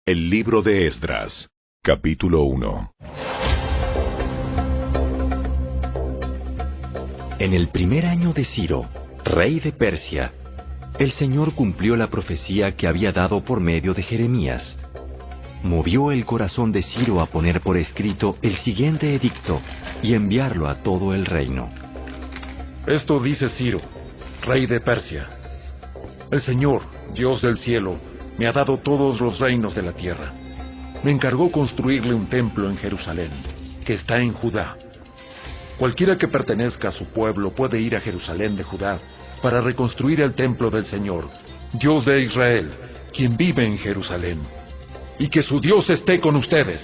El libro de Esdras, capítulo 1. En el primer año de Ciro, rey de Persia, el Señor cumplió la profecía que había dado por medio de Jeremías. Movió el corazón de Ciro a poner por escrito el siguiente edicto y enviarlo a todo el reino. Esto dice Ciro, rey de Persia: El Señor, Dios del cielo, me ha dado todos los reinos de la tierra. Me encargó construirle un templo en Jerusalén, que está en Judá. Cualquiera que pertenezca a su pueblo puede ir a Jerusalén de Judá para reconstruir el templo del Señor, Dios de Israel, quien vive en Jerusalén. Y que su Dios esté con ustedes.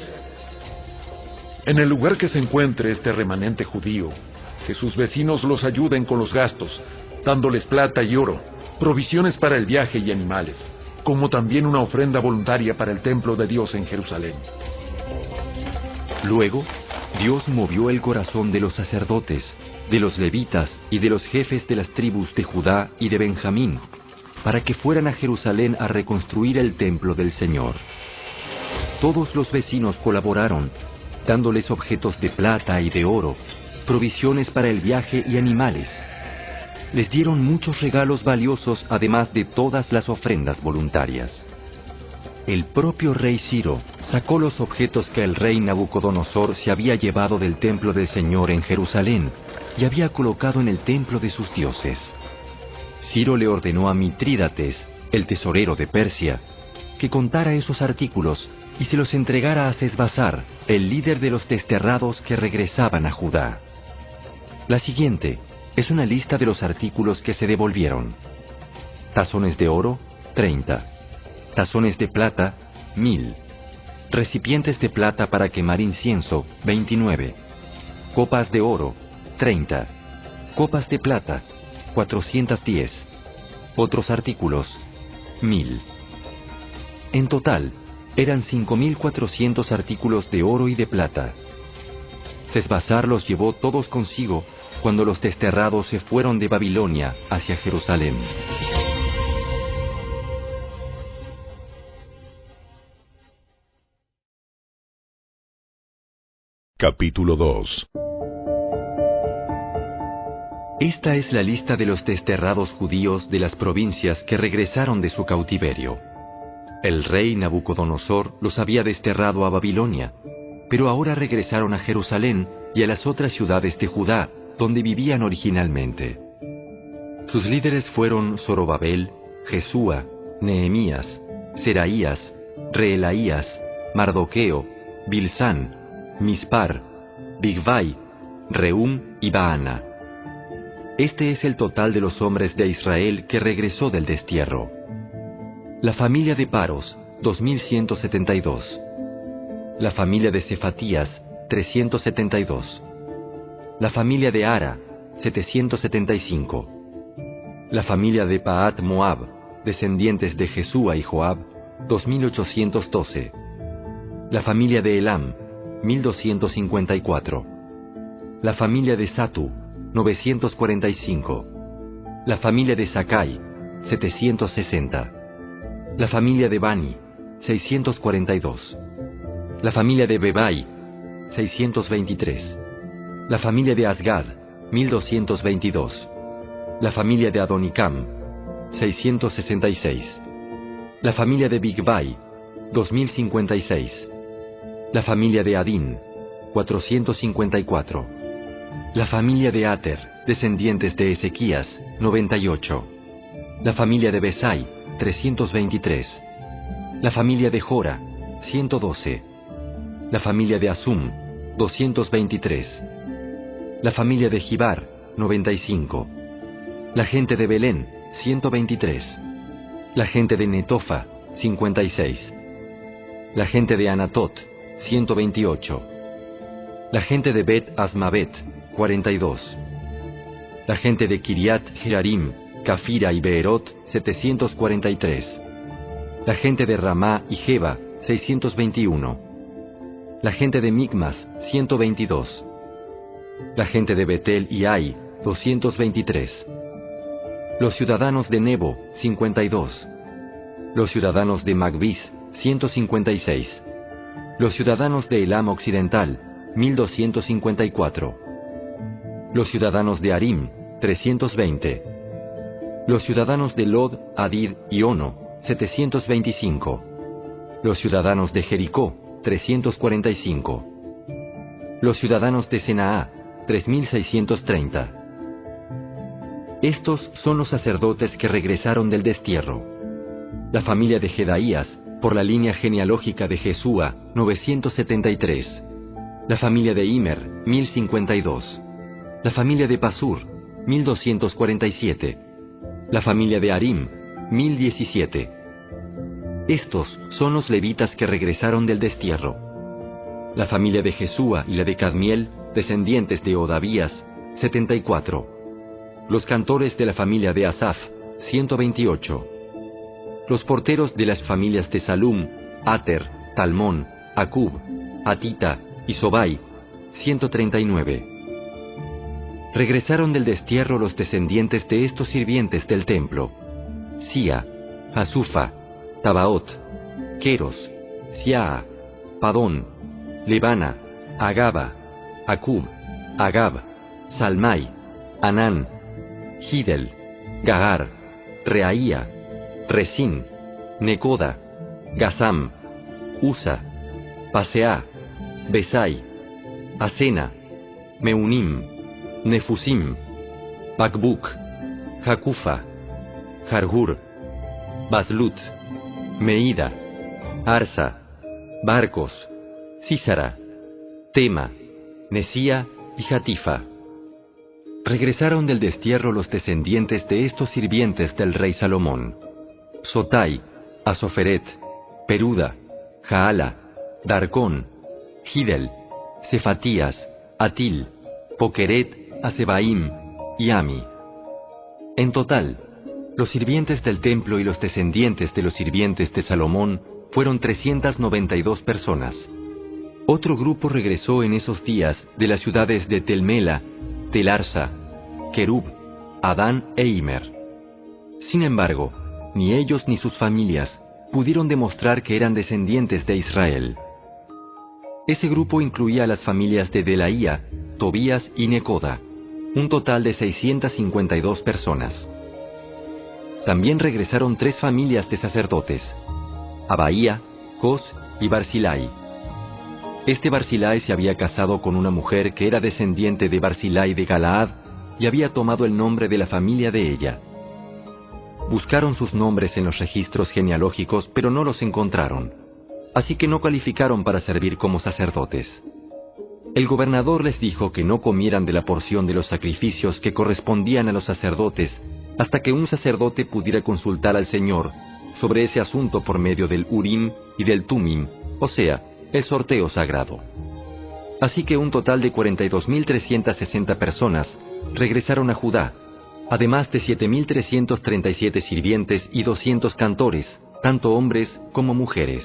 En el lugar que se encuentre este remanente judío, que sus vecinos los ayuden con los gastos, dándoles plata y oro, provisiones para el viaje y animales, como también una ofrenda voluntaria para el templo de Dios en Jerusalén. Luego, Dios movió el corazón de los sacerdotes, de los levitas y de los jefes de las tribus de Judá y de Benjamín, para que fueran a Jerusalén a reconstruir el templo del Señor. Todos los vecinos colaboraron, dándoles objetos de plata y de oro, provisiones para el viaje y animales. Les dieron muchos regalos valiosos, además de todas las ofrendas voluntarias. El propio rey Ciro sacó los objetos que el rey Nabucodonosor se había llevado del templo del Señor en Jerusalén y había colocado en el templo de sus dioses. Ciro le ordenó a Mitrídates, el tesorero de Persia, que contara esos artículos y se los entregara a Sesbazar, el líder de los desterrados que regresaban a Judá. La siguiente es una lista de los artículos que se devolvieron. Tazones de oro, 30. Tazones de plata, 1000. Recipientes de plata para quemar incienso, 29. Copas de oro, 30. Copas de plata, 410. Otros artículos, 1000. En total, eran 5.400 artículos de oro y de plata. Sesbazar los llevó todos consigo cuando los desterrados se fueron de Babilonia hacia Jerusalén. Capítulo 2. Esta es la lista de los desterrados judíos de las provincias que regresaron de su cautiverio. El rey Nabucodonosor los había desterrado a Babilonia, pero ahora regresaron a Jerusalén y a las otras ciudades de Judá, donde vivían originalmente. Sus líderes fueron Zorobabel, Jesúa, Nehemías, Seraías, Reelaías, Mardoqueo, Bilsán, Mispar, Bigvai, Rehum y Baana. Este es el total de los hombres de Israel que regresó del destierro. La familia de Paros, 2172. La familia de Cefatías, 372. La familia de Ara, 775. La familia de Pahat Moab, descendientes de Jesúa y Joab, 2812. La familia de Elam, 1254. La familia de Satu, 945. La familia de Sakai, 760. La familia de Bani, 642. La familia de Bebai, 623. La familia de Asgad, 1222. La familia de Adonicam, 666. La familia de Bigvai, 2056. La familia de Adín, 454. La familia de Ater, descendientes de Ezequías, 98. La familia de Besai, 323. La familia de Jora, 112. La familia de Asum, 223. La familia de Gibar, 95. La gente de Belén, 123. La gente de Netofa, 56. La gente de Anatot, 128. La gente de Bet Asmavet, 42. La gente de Kiriat Jearim, Cafira y Beerot, 743. La gente de Ramá y Jeba, 621. La gente de Micmas, 122. La gente de Betel y Ai, 223. Los ciudadanos de Nebo, 52. Los ciudadanos de Magbis, 156. Los ciudadanos de Elam Occidental, 1254. Los ciudadanos de Arim, 320. Los ciudadanos de Lod, Hadid y Ono, 725. Los ciudadanos de Jericó, 345. Los ciudadanos de Senaá, 3630. Estos son los sacerdotes que regresaron del destierro. La familia de Jedaías, por la línea genealógica de Jesúa, 973. La familia de Immer, 1052. La familia de Pasur, 1247. La familia de Arim, 1017. Estos son los levitas que regresaron del destierro. La familia de Jesúa y la de Cadmiel, descendientes de Odavías, 74. Los cantores de la familia de Asaf, 128. Los porteros de las familias de Salum, Ater, Talmón, Acub, Atita y Sobai, 139. Regresaron del destierro los descendientes de estos sirvientes del templo: Sia, Hasufa, Tabaot, Queros, Siaa, Padón, Lebana, Agaba, Acub, Agab, Salmai, Anán, Gidel, Gagar, Reaía, Resín, Necoda, Gazam, Usa, Paseá, Besai, Asena, Meunim, Nefusim, Bakbuk, Jacufa, Jargur, Baslut, Meida, Arsa, Barcos, Císara, Tema, Nesía y Jatifa. Regresaron del destierro los descendientes de estos sirvientes del rey Salomón: Sotai, Asoferet, Peruda, Jaala, Darcón, Gidel, Cefatías, Atil, Pokeret, Asebaim y Ami. En total, los sirvientes del templo y los descendientes de los sirvientes de Salomón fueron 392 personas. Otro grupo regresó en esos días de las ciudades de Telmela, Telarsa, Kerub, Adán e Imer. Sin embargo, ni ellos ni sus familias pudieron demostrar que eran descendientes de Israel. Ese grupo incluía a las familias de Delaía, Tobías y Necoda, un total de 652 personas. También regresaron 3 familias de sacerdotes: Abaía, Cos y Barzilai. Este Barzilai se había casado con una mujer que era descendiente de Barzilai de Galaad y había tomado el nombre de la familia de ella. Buscaron sus nombres en los registros genealógicos, pero no los encontraron, así que no calificaron para servir como sacerdotes. El gobernador les dijo que no comieran de la porción de los sacrificios que correspondían a los sacerdotes hasta que un sacerdote pudiera consultar al Señor sobre ese asunto por medio del Urim y del Tumim, o sea, el sorteo sagrado. Así que un total de 42.360 personas regresaron a Judá, además de 7.337 sirvientes y 200 cantores, tanto hombres como mujeres.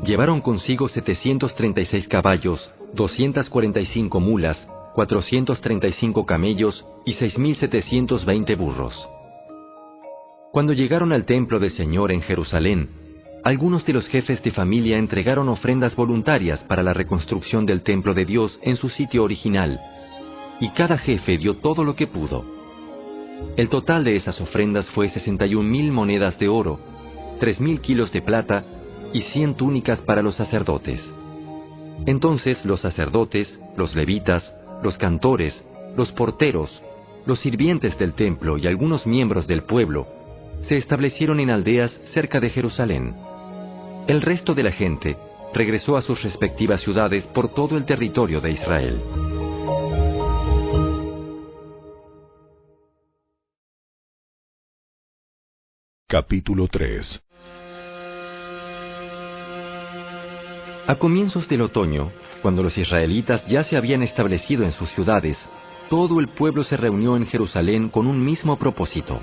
Llevaron consigo 736 caballos, 245 mulas, 435 camellos y 6.720 burros. Cuando llegaron al templo del Señor en Jerusalén, algunos de los jefes de familia entregaron ofrendas voluntarias para la reconstrucción del templo de Dios en su sitio original, y cada jefe dio todo lo que pudo. El total de esas ofrendas fue 61.000 monedas de oro, 3.000 kilos de plata y 100 túnicas para los sacerdotes. Entonces los sacerdotes, los levitas, los cantores, los porteros, los sirvientes del templo y algunos miembros del pueblo se establecieron en aldeas cerca de Jerusalén. El resto de la gente regresó a sus respectivas ciudades por todo el territorio de Israel. Capítulo 3. A comienzos del otoño, cuando los israelitas ya se habían establecido en sus ciudades, todo el pueblo se reunió en Jerusalén con un mismo propósito.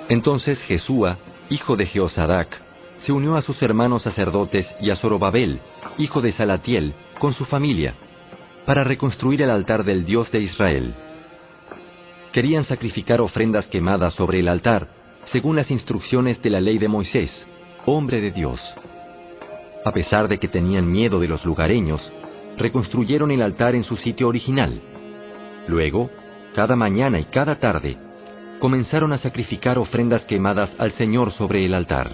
Entonces Jesúa, hijo de Jehozadak, se unió a sus hermanos sacerdotes y a Zorobabel, hijo de Salatiel, con su familia, para reconstruir el altar del Dios de Israel. Querían sacrificar ofrendas quemadas sobre el altar, según las instrucciones de la ley de Moisés, hombre de Dios. A pesar de que tenían miedo de los lugareños, reconstruyeron el altar en su sitio original. Luego, cada mañana y cada tarde, comenzaron a sacrificar ofrendas quemadas al Señor sobre el altar.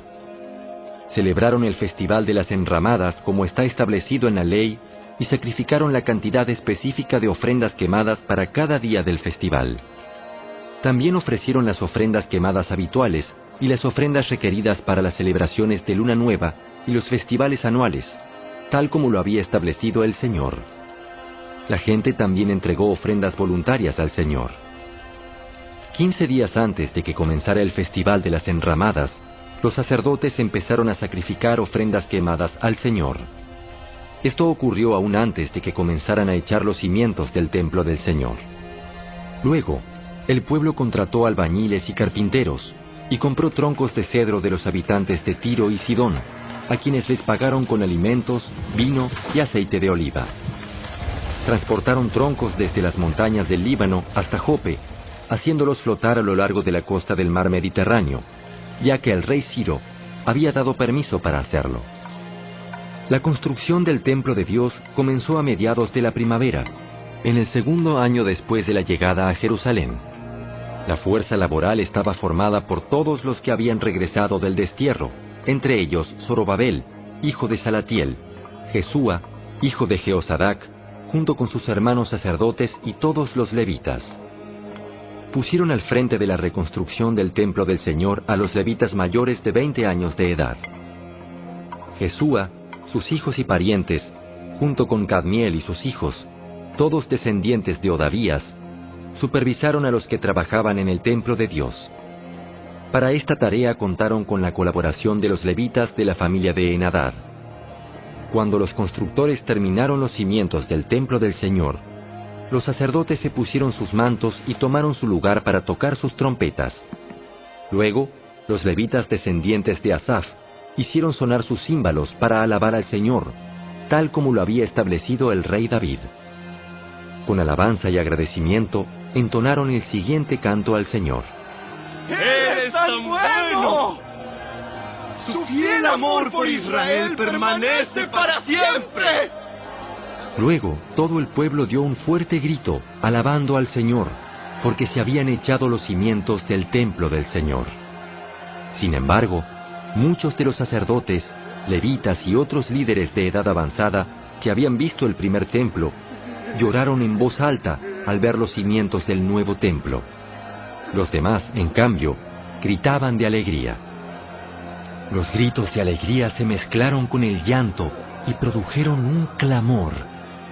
Celebraron el Festival de las Enramadas como está establecido en la ley y sacrificaron la cantidad específica de ofrendas quemadas para cada día del festival. También ofrecieron las ofrendas quemadas habituales y las ofrendas requeridas para las celebraciones de Luna Nueva y los festivales anuales, tal como lo había establecido el Señor. La gente también entregó ofrendas voluntarias al Señor. 15 días antes de que comenzara el Festival de las Enramadas, los sacerdotes empezaron a sacrificar ofrendas quemadas al Señor. Esto ocurrió aún antes de que comenzaran a echar los cimientos del templo del Señor. Luego, el pueblo contrató albañiles y carpinteros y compró troncos de cedro de los habitantes de Tiro y Sidón, a quienes les pagaron con alimentos, vino y aceite de oliva. Transportaron troncos desde las montañas del Líbano hasta Jope, haciéndolos flotar a lo largo de la costa del mar Mediterráneo, ya que el rey Ciro había dado permiso para hacerlo. La construcción del templo de Dios comenzó a mediados de la primavera, en el segundo año después de la llegada a Jerusalén. La fuerza laboral estaba formada por todos los que habían regresado del destierro, entre ellos Zorobabel, hijo de Salatiel, Jesúa, hijo de Jeosadac, junto con sus hermanos sacerdotes y todos los levitas. Pusieron al frente de la reconstrucción del templo del Señor a los levitas mayores de 20 años de edad. Jesúa, sus hijos y parientes, junto con Cadmiel y sus hijos, todos descendientes de Odavías, supervisaron a los que trabajaban en el templo de Dios. Para esta tarea contaron con la colaboración de los levitas de la familia de Henadad. Cuando los constructores terminaron los cimientos del templo del Señor, los sacerdotes se pusieron sus mantos y tomaron su lugar para tocar sus trompetas. Luego, los levitas descendientes de Asaf hicieron sonar sus címbalos para alabar al Señor, tal como lo había establecido el rey David. Con alabanza y agradecimiento, entonaron el siguiente canto al Señor. ¡Eres tan bueno! ¡Su fiel amor por Israel permanece para siempre! Luego, todo el pueblo dio un fuerte grito, alabando al Señor, porque se habían echado los cimientos del templo del Señor. Sin embargo, muchos de los sacerdotes, levitas y otros líderes de edad avanzada que habían visto el primer templo, lloraron en voz alta al ver los cimientos del nuevo templo. Los demás, en cambio, gritaban de alegría. Los gritos de alegría se mezclaron con el llanto y produjeron un clamor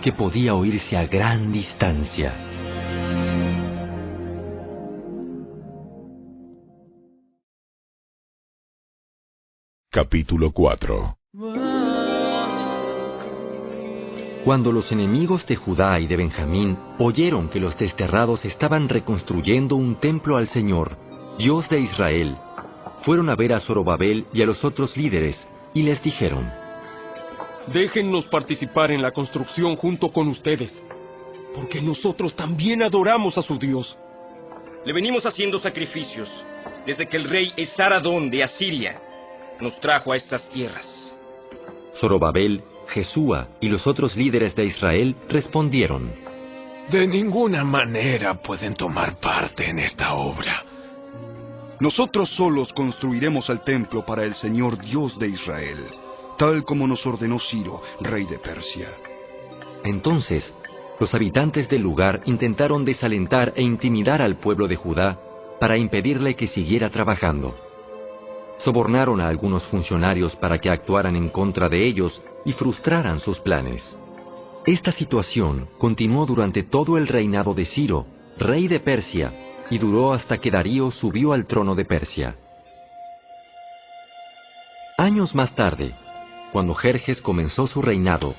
que podía oírse a gran distancia. Capítulo 4. Cuando los enemigos de Judá y de Benjamín oyeron que los desterrados estaban reconstruyendo un templo al Señor, Dios de Israel, fueron a ver a Zorobabel y a los otros líderes y les dijeron: Déjennos participar en la construcción junto con ustedes, porque nosotros también adoramos a su Dios. Le venimos haciendo sacrificios desde que el rey Esaradón de Asiria nos trajo a estas tierras. Zorobabel, Jesúa y los otros líderes de Israel respondieron: De ninguna manera pueden tomar parte en esta obra. Nosotros solos construiremos el templo para el Señor Dios de Israel, tal como nos ordenó Ciro, rey de Persia. Entonces, los habitantes del lugar intentaron desalentar e intimidar al pueblo de Judá para impedirle que siguiera trabajando. Sobornaron a algunos funcionarios para que actuaran en contra de ellos y frustraran sus planes. Esta situación continuó durante todo el reinado de Ciro, rey de Persia, y duró hasta que Darío subió al trono de Persia. Años más tarde, cuando Jerjes comenzó su reinado,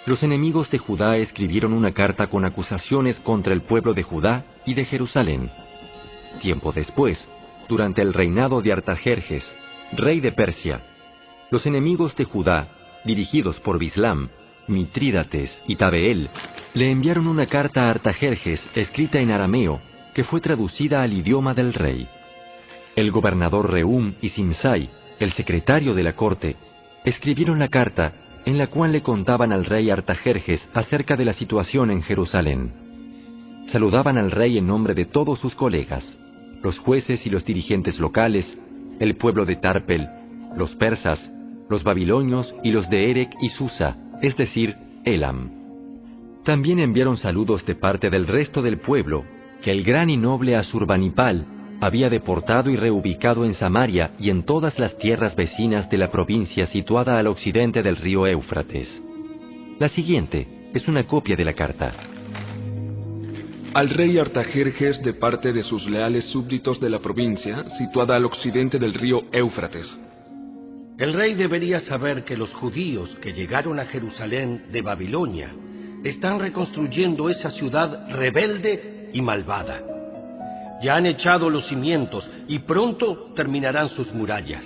los enemigos de Judá escribieron una carta con acusaciones contra el pueblo de Judá y de Jerusalén. Tiempo después, durante el reinado de Artajerjes, rey de Persia, los enemigos de Judá, dirigidos por Bislam, Mitrídates y Tabeel, le enviaron una carta a Artajerjes escrita en arameo que fue traducida al idioma del rey. El gobernador Rehum y Simsai el secretario de la corte, escribieron la carta en la cual le contaban al rey Artajerjes acerca de la situación en Jerusalén. Saludaban al rey en nombre de todos sus colegas, los jueces y los dirigentes locales, el pueblo de Tarpel, los persas, los babilonios y los de Erec y Susa, es decir, Elam. También enviaron saludos de parte del resto del pueblo, que el gran y noble Asurbanipal había deportado y reubicado en Samaria y en todas las tierras vecinas de la provincia situada al occidente del río Éufrates. La siguiente es una copia de la carta. Al rey Artajerjes de parte de sus leales súbditos de la provincia situada al occidente del río Éufrates. El rey debería saber que los judíos que llegaron a Jerusalén de Babilonia están reconstruyendo esa ciudad rebelde y malvada. Ya han echado los cimientos y pronto terminarán sus murallas.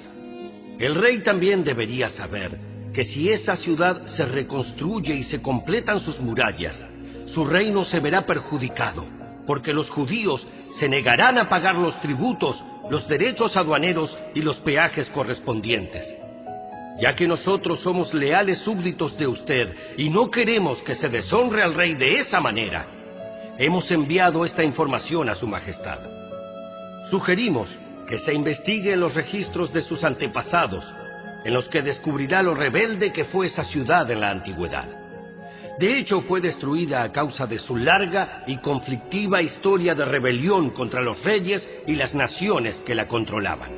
El rey también debería saber que si esa ciudad se reconstruye y se completan sus murallas, su reino se verá perjudicado, porque los judíos se negarán a pagar los tributos, los derechos aduaneros y los peajes correspondientes. Ya que nosotros somos leales súbditos de usted y no queremos que se deshonre al rey de esa manera, hemos enviado esta información a su majestad. Sugerimos que se investigue los registros de sus antepasados, en los que descubrirá lo rebelde que fue esa ciudad en la antigüedad. De hecho, fue destruida a causa de su larga y conflictiva historia de rebelión contra los reyes y las naciones que la controlaban.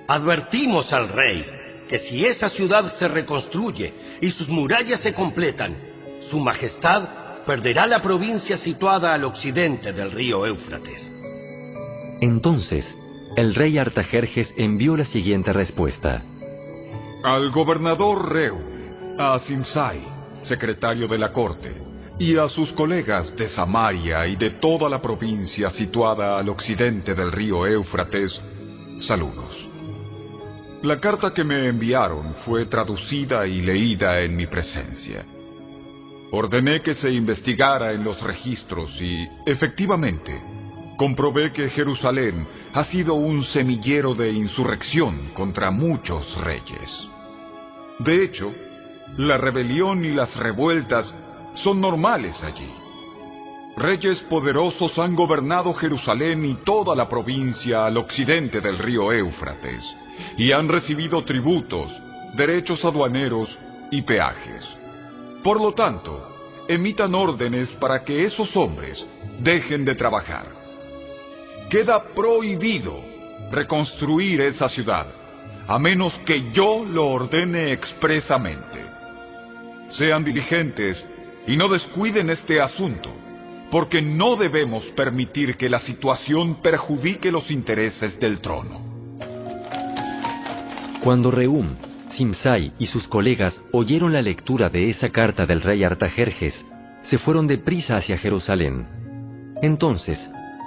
Advertimos al rey que si esa ciudad se reconstruye y sus murallas se completan, su majestad perderá la provincia situada al occidente del río Éufrates. Entonces, el rey Artajerjes envió la siguiente respuesta. Al gobernador Reu, a Simsai, secretario de la corte, y a sus colegas de Samaria y de toda la provincia situada al occidente del río Éufrates, saludos. La carta que me enviaron fue traducida y leída en mi presencia. Ordené que se investigara en los registros y, efectivamente, comprobé que Jerusalén ha sido un semillero de insurrección contra muchos reyes. De hecho, la rebelión y las revueltas son normales allí. Reyes poderosos han gobernado Jerusalén y toda la provincia al occidente del río Éufrates, y han recibido tributos, derechos aduaneros y peajes. Por lo tanto, emitan órdenes para que esos hombres dejen de trabajar. Queda prohibido reconstruir esa ciudad, a menos que yo lo ordene expresamente. Sean diligentes y no descuiden este asunto, porque no debemos permitir que la situación perjudique los intereses del trono. Cuando Rehum, Simsai y sus colegas oyeron la lectura de esa carta del rey Artajerjes, se fueron deprisa hacia Jerusalén. Entonces,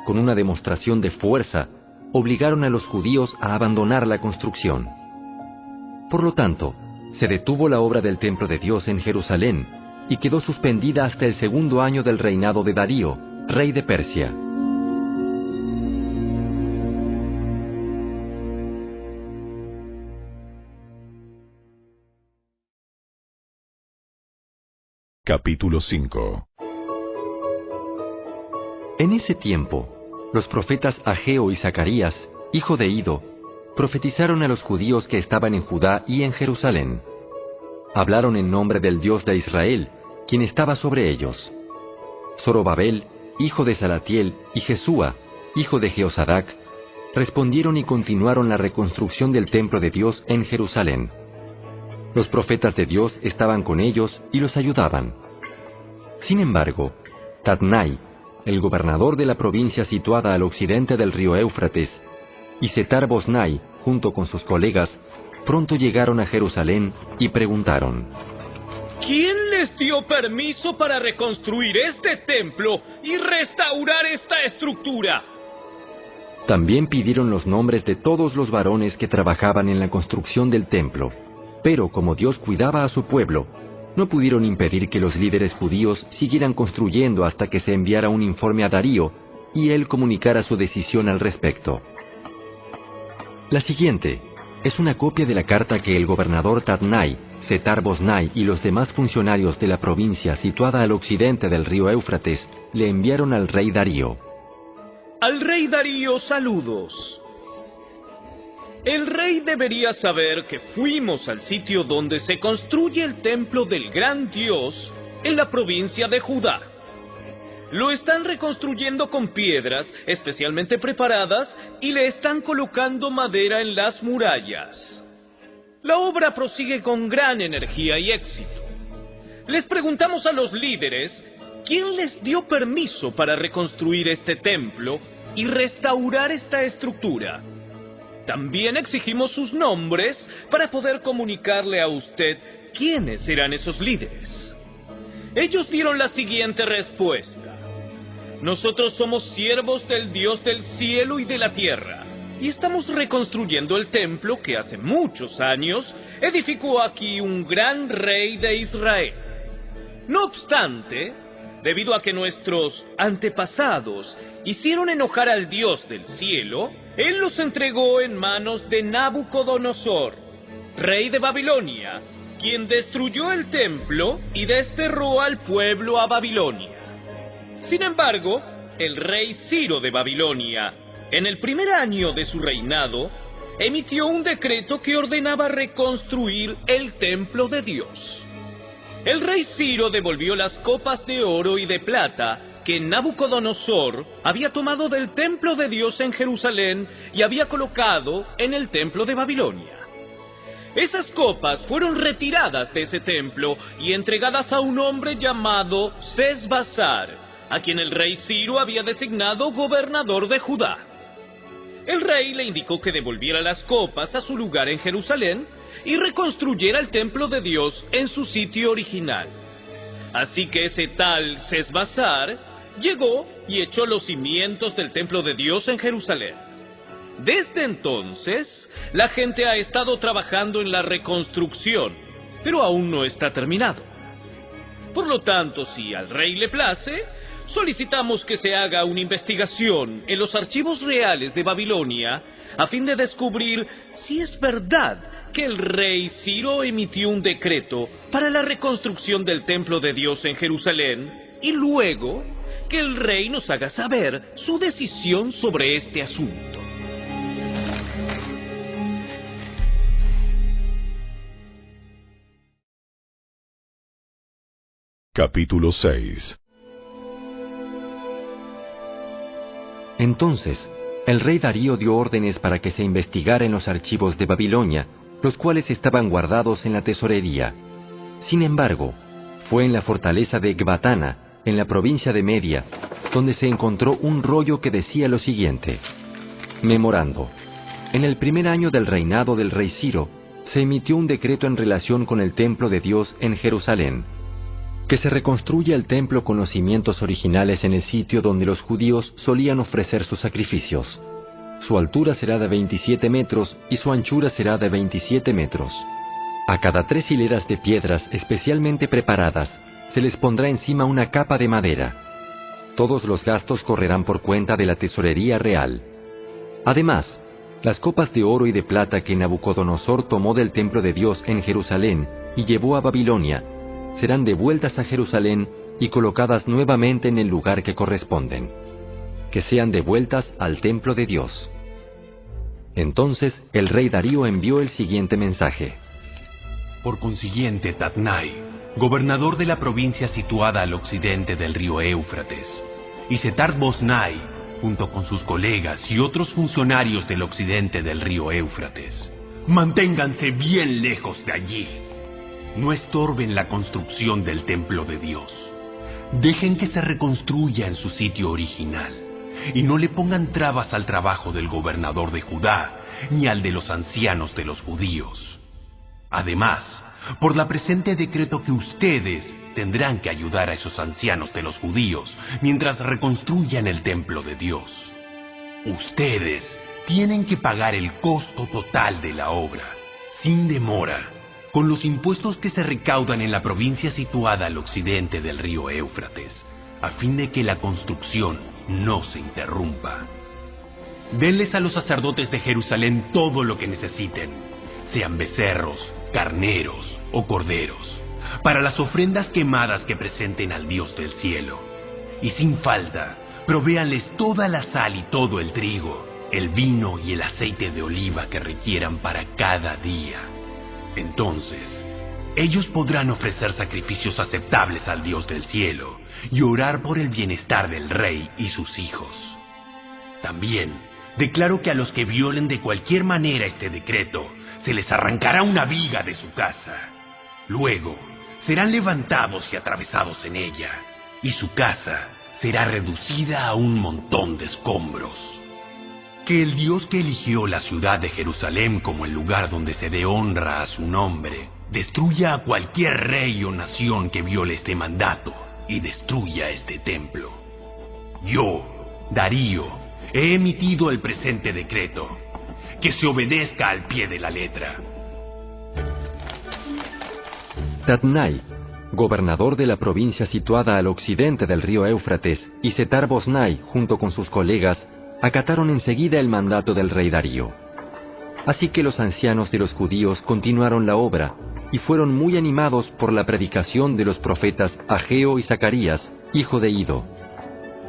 con una demostración de fuerza, obligaron a los judíos a abandonar la construcción. Por lo tanto, se detuvo la obra del templo de Dios en Jerusalén y quedó suspendida hasta el 2º año del reinado de Darío, rey de Persia. Capítulo 5. En ese tiempo, los profetas Ageo y Zacarías, hijo de Ido, profetizaron a los judíos que estaban en Judá y en Jerusalén. Hablaron en nombre del Dios de Israel, quien estaba sobre ellos. Zorobabel, hijo de Salatiel, y Jesúa, hijo de Jehozadak, respondieron y continuaron la reconstrucción del templo de Dios en Jerusalén. Los profetas de Dios estaban con ellos y los ayudaban. Sin embargo, Tatnai, el gobernador de la provincia situada al occidente del río Éufrates, y Setar-Boznai, junto con sus colegas, pronto llegaron a Jerusalén y preguntaron: ¿Quién les dio permiso para reconstruir este templo y restaurar esta estructura? También pidieron los nombres de todos los varones que trabajaban en la construcción del templo, pero como Dios cuidaba a su pueblo, no pudieron impedir que los líderes judíos siguieran construyendo hasta que se enviara un informe a Darío y él comunicara su decisión al respecto. La siguiente es una copia de la carta que el gobernador Tatnai, Setar-Boznai y los demás funcionarios de la provincia situada al occidente del río Éufrates le enviaron al rey Darío. Al rey Darío, saludos. El rey debería saber que fuimos al sitio donde se construye el templo del gran Dios en la provincia de Judá. Lo están reconstruyendo con piedras especialmente preparadas y le están colocando madera en las murallas. La obra prosigue con gran energía y éxito. Les preguntamos a los líderes quién les dio permiso para reconstruir este templo y restaurar esta estructura. También exigimos sus nombres para poder comunicarle a usted quiénes eran esos líderes. Ellos dieron la siguiente respuesta. Nosotros somos siervos del Dios del cielo y de la tierra, y estamos reconstruyendo el templo que hace muchos años edificó aquí un gran rey de Israel. No obstante, debido a que nuestros antepasados hicieron enojar al Dios del cielo, Él los entregó en manos de Nabucodonosor, rey de Babilonia, quien destruyó el templo y desterró al pueblo a Babilonia. Sin embargo, el rey Ciro de Babilonia, en el primer año de su reinado, emitió un decreto que ordenaba reconstruir el templo de Dios. El rey Ciro devolvió las copas de oro y de plata que Nabucodonosor había tomado del templo de Dios en Jerusalén y había colocado en el templo de Babilonia. Esas copas fueron retiradas de ese templo y entregadas a un hombre llamado Sesbazar, a quien el rey Ciro había designado gobernador de Judá. El rey le indicó que devolviera las copas a su lugar en Jerusalén y reconstruyera el templo de Dios en su sitio original. Así que ese tal Sesbazar llegó y echó los cimientos del templo de Dios en Jerusalén. Desde entonces, la gente ha estado trabajando en la reconstrucción, pero aún no está terminado. Por lo tanto, si al rey le place, solicitamos que se haga una investigación en los archivos reales de Babilonia a fin de descubrir si es verdad que el rey Ciro emitió un decreto para la reconstrucción del templo de Dios en Jerusalén y luego que el rey nos haga saber su decisión sobre este asunto. Capítulo 6. Entonces, el rey Darío dio órdenes para que se investigara en los archivos de Babilonia, los cuales estaban guardados en la tesorería. Sin embargo, fue en la fortaleza de Ecbatana, en la provincia de Media, donde se encontró un rollo que decía lo siguiente. Memorando. En el primer año del reinado del rey Ciro, se emitió un decreto en relación con el templo de Dios en Jerusalén. Que se reconstruya el templo con los cimientos originales en el sitio donde los judíos solían ofrecer sus sacrificios. Su altura será de 27 metros y su anchura será de 27 metros. A cada 3 hileras de piedras especialmente preparadas se les pondrá encima una capa de madera. Todos los gastos correrán por cuenta de la tesorería real. Además, las copas de oro y de plata que Nabucodonosor tomó del templo de Dios en Jerusalén y llevó a Babilonia serán devueltas a Jerusalén y colocadas nuevamente en el lugar que corresponden. Que sean devueltas al templo de Dios. Entonces el rey Darío envió el siguiente mensaje. Por consiguiente, Tatnai, gobernador de la provincia situada al occidente del río Éufrates, y Setar-Boznai, junto con sus colegas y otros funcionarios del occidente del río Éufrates, manténganse bien lejos de allí. No estorben la construcción del templo de Dios. Dejen que se reconstruya en su sitio original, y no le pongan trabas al trabajo del gobernador de Judá, ni al de los ancianos de los judíos. Además, por la presente decreto que ustedes tendrán que ayudar a esos ancianos de los judíos mientras reconstruyan el templo de Dios. Ustedes tienen que pagar el costo total de la obra, sin demora, con los impuestos que se recaudan en la provincia situada al occidente del río Éufrates, a fin de que la construcción no se interrumpa. Denles a los sacerdotes de Jerusalén todo lo que necesiten, sean becerros, carneros o corderos, para las ofrendas quemadas que presenten al Dios del cielo. Y sin falta, provéanles toda la sal y todo el trigo, el vino y el aceite de oliva que requieran para cada día. Entonces, ellos podrán ofrecer sacrificios aceptables al Dios del cielo y orar por el bienestar del rey y sus hijos. También declaro que a los que violen de cualquier manera este decreto, se les arrancará una viga de su casa. Luego, serán levantados y atravesados en ella, y su casa será reducida a un montón de escombros. Que el Dios que eligió la ciudad de Jerusalén como el lugar donde se dé honra a su nombre, destruya a cualquier rey o nación que viole este mandato y destruya este templo. Yo, Darío, he emitido el presente decreto. Que se obedezca al pie de la letra. Tatnai, gobernador de la provincia situada al occidente del río Éufrates, y Setar-Boznai, junto con sus colegas, acataron enseguida el mandato del rey Darío. Así que los ancianos de los judíos continuaron la obra, y fueron muy animados por la predicación de los profetas Ageo y Zacarías, hijo de Ido.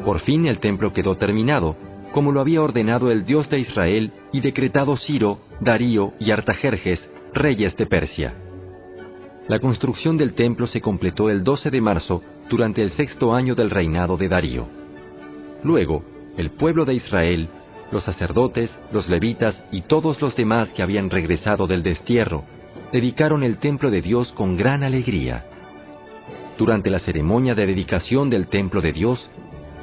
Por fin el templo quedó terminado, como lo había ordenado el Dios de Israel y decretado Ciro, Darío y Artajerjes, reyes de Persia. La construcción del templo se completó el 12 de marzo, durante el 6º año del reinado de Darío. Luego, el pueblo de Israel, los sacerdotes, los levitas y todos los demás que habían regresado del destierro, dedicaron el templo de Dios con gran alegría. Durante la ceremonia de dedicación del templo de Dios,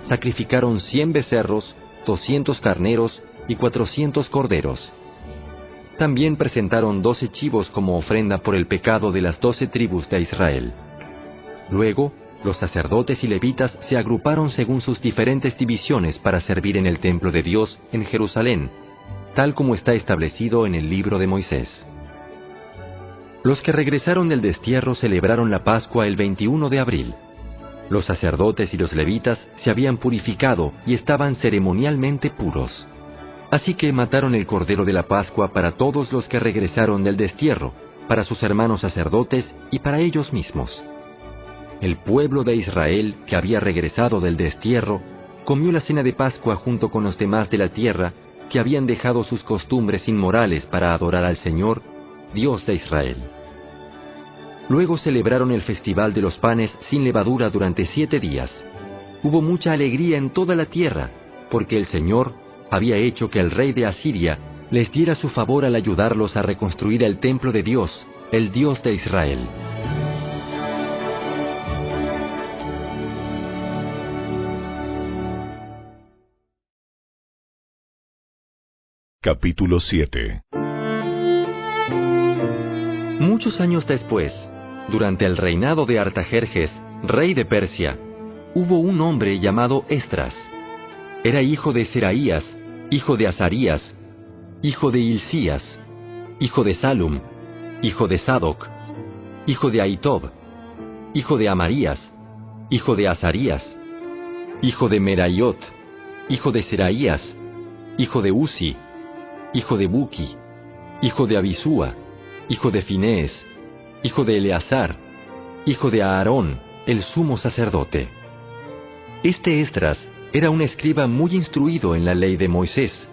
sacrificaron 100 becerros, 200 carneros y 400 corderos. También presentaron 12 chivos como ofrenda por el pecado de las 12 tribus de Israel. Luego, los sacerdotes y levitas se agruparon según sus diferentes divisiones para servir en el templo de Dios en Jerusalén, tal como está establecido en el libro de Moisés. Los que regresaron del destierro celebraron la Pascua el 21 de abril. Los sacerdotes y los levitas se habían purificado y estaban ceremonialmente puros. Así que mataron el cordero de la Pascua para todos los que regresaron del destierro, para sus hermanos sacerdotes y para ellos mismos. El pueblo de Israel, que había regresado del destierro, comió la cena de Pascua junto con los demás de la tierra, que habían dejado sus costumbres inmorales para adorar al Señor, Dios de Israel. Luego celebraron el festival de los panes sin levadura durante 7 días. Hubo mucha alegría en toda la tierra, porque el Señor había hecho que el rey de Asiria les diera su favor al ayudarlos a reconstruir el templo de Dios, el Dios de Israel. Capítulo 7. Muchos años después, durante el reinado de Artajerjes, rey de Persia, hubo un hombre llamado Esdras. Era hijo de Seraías, hijo de Azarías, hijo de Hilcías, hijo de Salum, hijo de Sadoc, hijo de Ahitob, hijo de Amarías, hijo de Azarías, hijo de Meraiot, hijo de Seraías, hijo de Uzi, hijo de Buki, hijo de Abisúa, hijo de Finees, hijo de Eleazar, hijo de Aarón, el sumo sacerdote. Este Esdras era un escriba muy instruido en la ley de Moisés,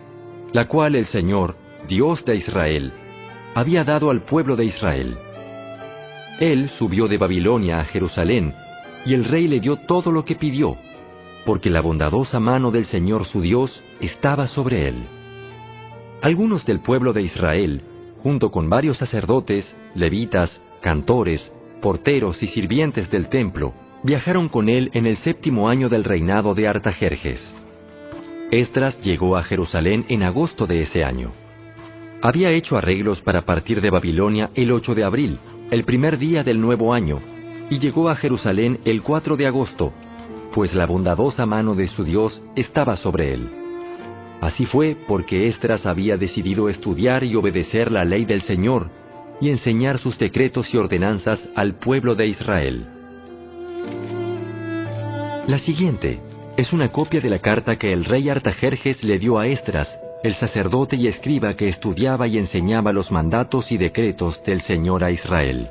la cual el Señor, Dios de Israel, había dado al pueblo de Israel. Él subió de Babilonia a Jerusalén, y el rey le dio todo lo que pidió, porque la bondadosa mano del Señor su Dios estaba sobre él. Algunos del pueblo de Israel, junto con varios sacerdotes, levitas, cantores, porteros y sirvientes del templo, viajaron con él en el 7º año del reinado de Artajerjes. Esdras llegó a Jerusalén en agosto de ese año. Había hecho arreglos para partir de Babilonia el 8 de abril, el primer día del nuevo año, y llegó a Jerusalén el 4 de agosto, pues la bondadosa mano de su Dios estaba sobre él. Así fue porque Esdras había decidido estudiar y obedecer la ley del Señor y enseñar sus decretos y ordenanzas al pueblo de Israel. La siguiente es una copia de la carta que el rey Artajerjes le dio a Esdras el sacerdote y escriba que estudiaba y enseñaba los mandatos y decretos del Señor a Israel.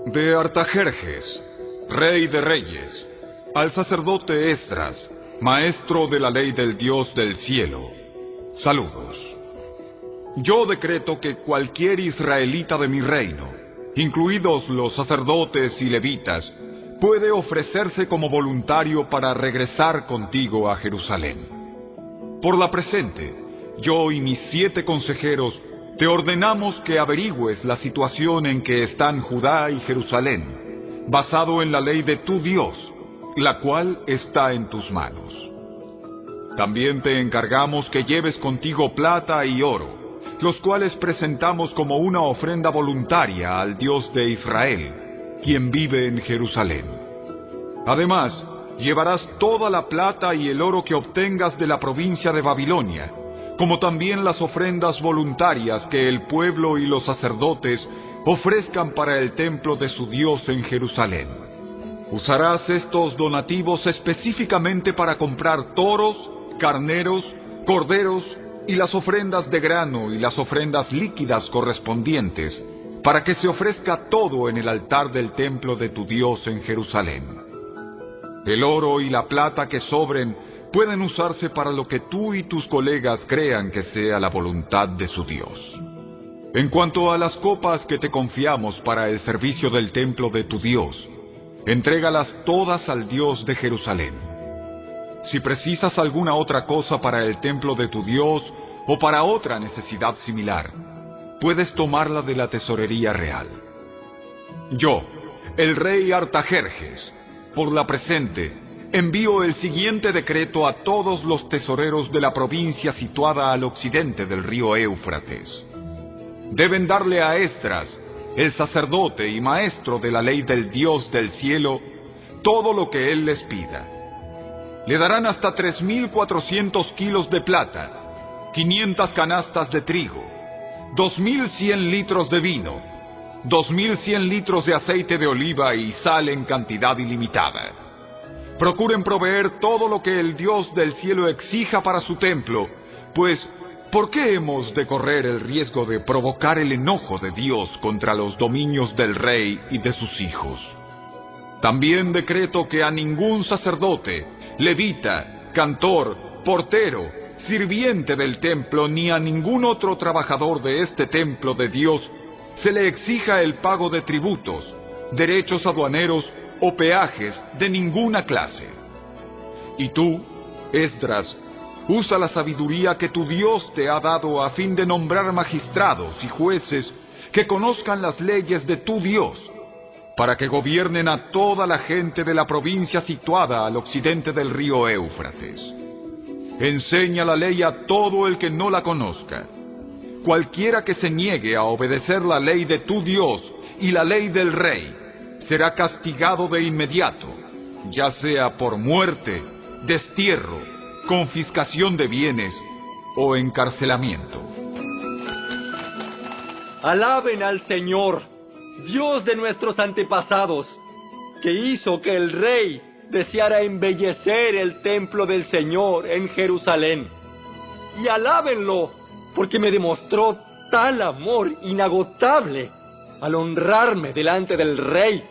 De Artajerjes, rey de reyes, al sacerdote Esdras, maestro de la ley del Dios del cielo, saludos. Yo decreto que cualquier israelita de mi reino, incluidos los sacerdotes y levitas, puede ofrecerse como voluntario para regresar contigo a Jerusalén. Por la presente, yo y mis 7 consejeros te ordenamos que averigües la situación en que están Judá y Jerusalén, basado en la ley de tu Dios, la cual está en tus manos. También te encargamos que lleves contigo plata y oro, los cuales presentamos como una ofrenda voluntaria al Dios de Israel, quien vive en Jerusalén. Además, llevarás toda la plata y el oro que obtengas de la provincia de Babilonia, como también las ofrendas voluntarias que el pueblo y los sacerdotes ofrezcan para el templo de su Dios en Jerusalén. Usarás estos donativos específicamente para comprar toros, carneros, corderos y las ofrendas de grano y las ofrendas líquidas correspondientes, para que se ofrezca todo en el altar del templo de tu Dios en Jerusalén. El oro y la plata que sobren pueden usarse para lo que tú y tus colegas crean que sea la voluntad de su Dios. En cuanto a las copas que te confiamos para el servicio del templo de tu Dios, entrégalas todas al Dios de Jerusalén. Si precisas alguna otra cosa para el templo de tu Dios o para otra necesidad similar, puedes tomarla de la tesorería real. Yo, el rey Artajerjes, por la presente, envío el siguiente decreto a todos los tesoreros de la provincia situada al occidente del río Éufrates. Deben darle a Esdras, el sacerdote y maestro de la ley del Dios del cielo, todo lo que él les pida. Le darán hasta 3.400 kilos de plata, 500 canastas de trigo, 2.100 litros de vino, 2.100 litros de aceite de oliva y sal en cantidad ilimitada. Procuren proveer todo lo que el Dios del cielo exija para su templo, pues ¿por qué hemos de correr el riesgo de provocar el enojo de Dios contra los dominios del rey y de sus hijos? También decreto que a ningún sacerdote, levita, cantor, portero, sirviente del templo, ni a ningún otro trabajador de este templo de Dios se le exija el pago de tributos, derechos aduaneros o peajes de ninguna clase. Y tú, Esdras, usa la sabiduría que tu Dios te ha dado a fin de nombrar magistrados y jueces que conozcan las leyes de tu Dios, para que gobiernen a toda la gente de la provincia situada al occidente del río Éufrates. Enseña la ley a todo el que no la conozca. Cualquiera que se niegue a obedecer la ley de tu Dios y la ley del rey, será castigado de inmediato, ya sea por muerte, destierro, confiscación de bienes o encarcelamiento. Alaben al Señor, Dios de nuestros antepasados, que hizo que el rey deseara embellecer el templo del Señor en Jerusalén. Y alábenlo, porque me demostró tal amor inagotable al honrarme delante del rey,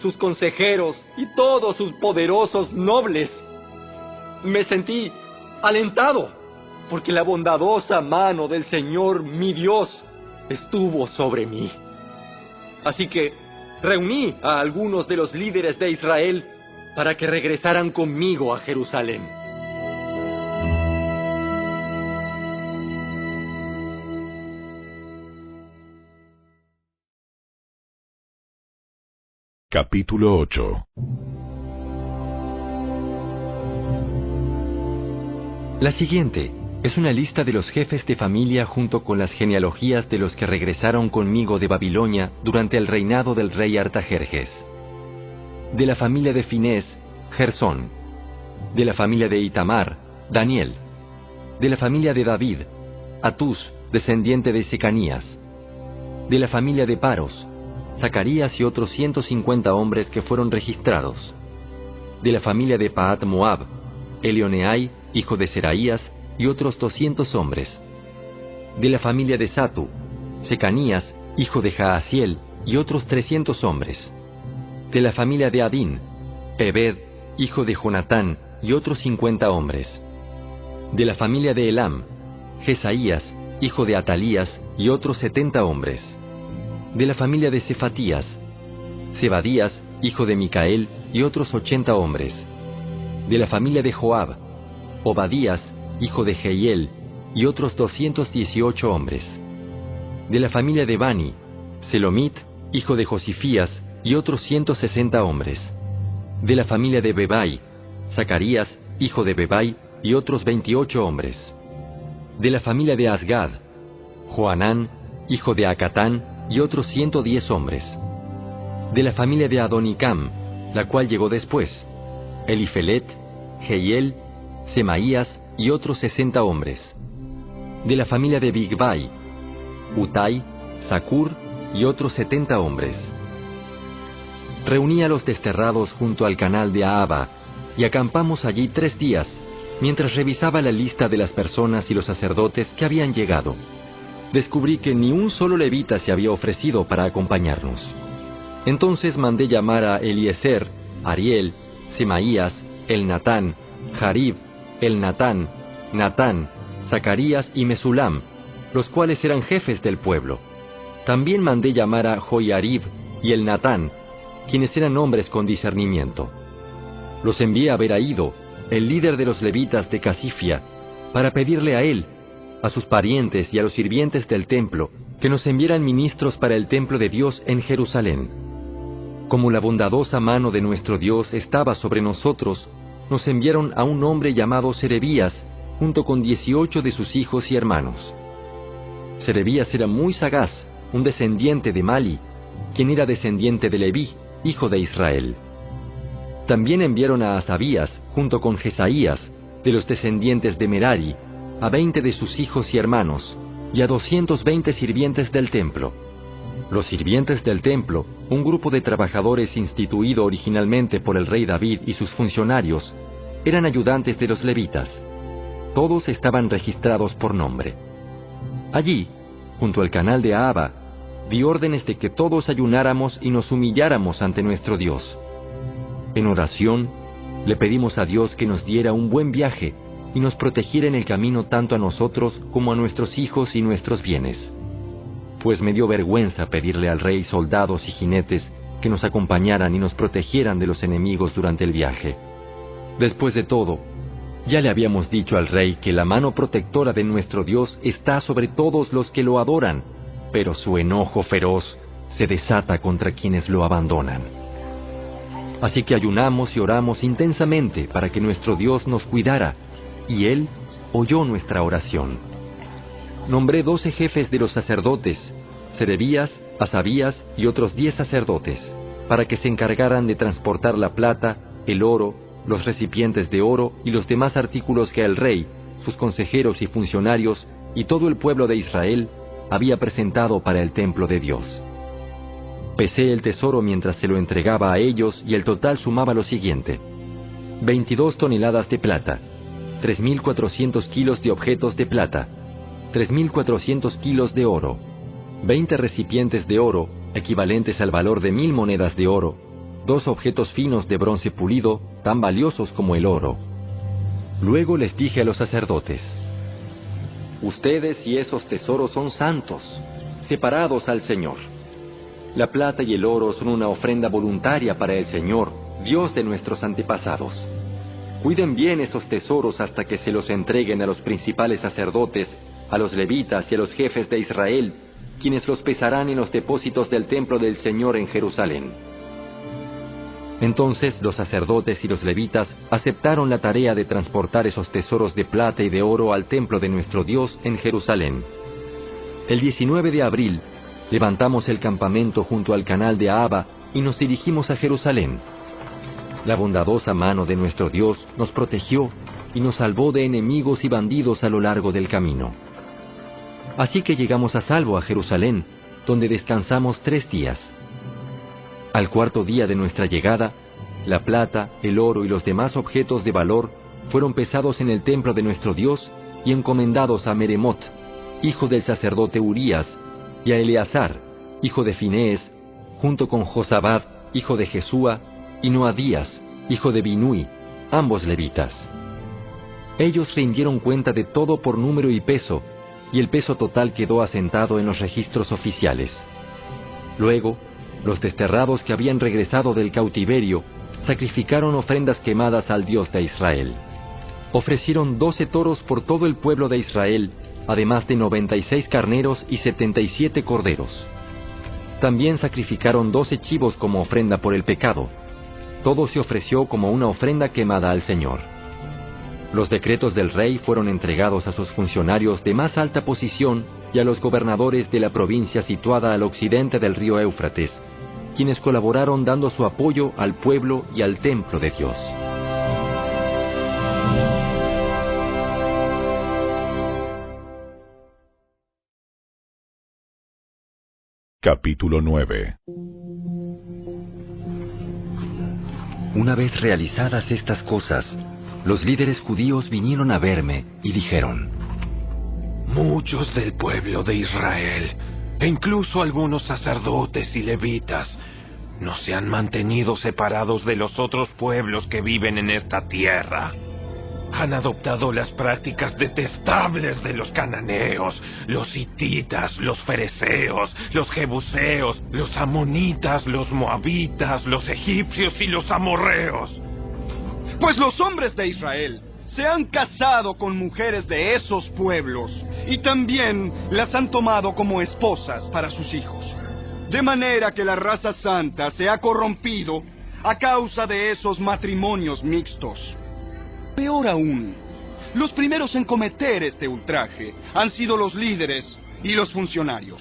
sus consejeros y todos sus poderosos nobles. Me sentí alentado, porque la bondadosa mano del Señor mi Dios estuvo sobre mí. Así que reuní a algunos de los líderes de Israel para que regresaran conmigo a Jerusalén. Capítulo 8. La siguiente es una lista de los jefes de familia junto con las genealogías de los que regresaron conmigo de Babilonia durante el reinado del rey Artajerjes. De la familia de Finés, Gersón. De la familia de Itamar, Daniel. De la familia de David, Atús, descendiente de Secanías. De la familia de Paros, Zacarías y otros 150 hombres que fueron registrados. De la familia de Pahat Moab, Elioneai, hijo de Seraías, y otros 200 hombres. De la familia de Satu, Secanías, hijo de Jaasiel, y otros 300 hombres. De la familia de Adín, Ebed, hijo de Jonatán, y otros 50 hombres. De la familia de Elam, Jesaías, hijo de Atalías, y otros 70 hombres. De la familia de Cefatías, Zebadías, hijo de Micael, y otros 80 hombres. De la familia de Joab, Obadías, hijo de Jehiel, y otros 218 hombres. De la familia de Bani, Selomit, hijo de Josifías, y otros 160 hombres. De la familia de Bebai, Zacarías, hijo de Bebai, y otros 28 hombres. De la familia de Asgad, Joanán, hijo de Acatán, y otros 110 hombres. De la familia de Adonicam, la cual llegó después, Elifelet, Jehiel, Semaías, y otros 60 hombres. De la familia de Bigvai, Utai, Zacur, y otros 70 hombres. Reuní a los desterrados junto al canal de Ahava, y acampamos allí 3 días, mientras revisaba la lista de las personas y los sacerdotes que habían llegado. Descubrí que ni un solo levita se había ofrecido para acompañarnos. Entonces mandé llamar a Eliezer, Ariel, Semaías, Elnatán, Jarib, Elnatán, Natán, Zacarías y Mesulam, los cuales eran jefes del pueblo. También mandé llamar a Joiarib y Elnatán, quienes eran hombres con discernimiento. Los envié a ver a Ido, el líder de los levitas de Casifia, para pedirle a él, a sus parientes y a los sirvientes del templo, que nos enviaran ministros para el templo de Dios en Jerusalén. Como la bondadosa mano de nuestro Dios estaba sobre nosotros, nos enviaron a un hombre llamado Serebías, junto con 18 de sus hijos y hermanos. Serebías era muy sagaz, un descendiente de Mali, quien era descendiente de Leví, hijo de Israel. También enviaron a Asabías, junto con Jesaías, de los descendientes de Merari, a 20 de sus hijos y hermanos, y a 220 sirvientes del templo. Los sirvientes del templo, un grupo de trabajadores instituido originalmente por el rey David y sus funcionarios, eran ayudantes de los levitas. Todos estaban registrados por nombre. Allí, junto al canal de Ahava, di órdenes de que todos ayunáramos y nos humilláramos ante nuestro Dios. En oración, le pedimos a Dios que nos diera un buen viaje y nos protegiera en el camino tanto a nosotros como a nuestros hijos y nuestros bienes. Pues me dio vergüenza pedirle al rey soldados y jinetes que nos acompañaran y nos protegieran de los enemigos durante el viaje. Después de todo, ya le habíamos dicho al rey que la mano protectora de nuestro Dios está sobre todos los que lo adoran, pero su enojo feroz se desata contra quienes lo abandonan. Así que ayunamos y oramos intensamente para que nuestro Dios nos cuidara, y Él oyó nuestra oración. Nombré 12 jefes de los sacerdotes, Serebías, Asabías y otros 10 sacerdotes, para que se encargaran de transportar la plata, el oro, los recipientes de oro y los demás artículos que el rey, sus consejeros y funcionarios y todo el pueblo de Israel había presentado para el templo de Dios. Pesé el tesoro mientras se lo entregaba a ellos y el total sumaba lo siguiente: 22 toneladas de plata, 3.400 kilos de objetos de plata, 3.400 kilos de oro, 20 recipientes de oro, equivalentes al valor de 1.000 monedas de oro, 2 objetos finos de bronce pulido, tan valiosos como el oro. Luego les dije a los sacerdotes: ustedes y esos tesoros son santos, separados al Señor. La plata y el oro son una ofrenda voluntaria para el Señor, Dios de nuestros antepasados. Cuiden bien esos tesoros hasta que se los entreguen a los principales sacerdotes, a los levitas y a los jefes de Israel, quienes los pesarán en los depósitos del templo del Señor en Jerusalén. Entonces los sacerdotes y los levitas aceptaron la tarea de transportar esos tesoros de plata y de oro al templo de nuestro Dios en Jerusalén. El 19 de abril, levantamos el campamento junto al canal de Ahava y nos dirigimos a Jerusalén. La bondadosa mano de nuestro Dios nos protegió y nos salvó de enemigos y bandidos a lo largo del camino. Así que llegamos a salvo a Jerusalén, donde descansamos 3 días. Al 4.º día de nuestra llegada, la plata, el oro y los demás objetos de valor fueron pesados en el templo de nuestro Dios y encomendados a Meremot, hijo del sacerdote Urías, y a Eleazar, hijo de Finees, junto con Josabad, hijo de Jesúa, y Noadías, hijo de Binui, ambos levitas. Ellos rindieron cuenta de todo por número y peso, y el peso total quedó asentado en los registros oficiales. Luego, los desterrados que habían regresado del cautiverio sacrificaron ofrendas quemadas al Dios de Israel. Ofrecieron 12 toros por todo el pueblo de Israel, además de 96 carneros y 77 corderos. También sacrificaron 12 chivos como ofrenda por el pecado. Todo se ofreció como una ofrenda quemada al Señor. Los decretos del rey fueron entregados a sus funcionarios de más alta posición y a los gobernadores de la provincia situada al occidente del río Éufrates, quienes colaboraron dando su apoyo al pueblo y al templo de Dios. Capítulo 9. Una vez realizadas estas cosas, los líderes judíos vinieron a verme y dijeron: muchos del pueblo de Israel, e incluso algunos sacerdotes y levitas, no se han mantenido separados de los otros pueblos que viven en esta tierra. Han adoptado las prácticas detestables de los cananeos, los hititas, los fereceos, los jebuseos, los amonitas, los moabitas, los egipcios y los amorreos. Pues los hombres de Israel se han casado con mujeres de esos pueblos y también las han tomado como esposas para sus hijos. De manera que la raza santa se ha corrompido a causa de esos matrimonios mixtos. Peor aún, los primeros en cometer este ultraje han sido los líderes y los funcionarios.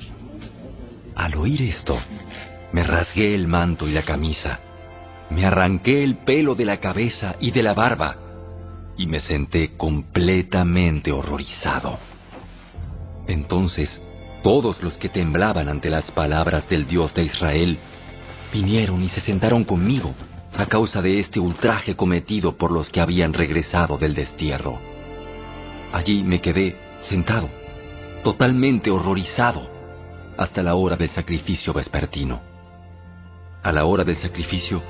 Al oír esto, me rasgué el manto y la camisa, me arranqué el pelo de la cabeza y de la barba, y me senté completamente horrorizado. Entonces, todos los que temblaban ante las palabras del Dios de Israel vinieron y se sentaron conmigo a causa de este ultraje cometido por los que habían regresado del destierro. Allí me quedé sentado, totalmente horrorizado, hasta la hora del sacrificio vespertino. A la hora del sacrificio,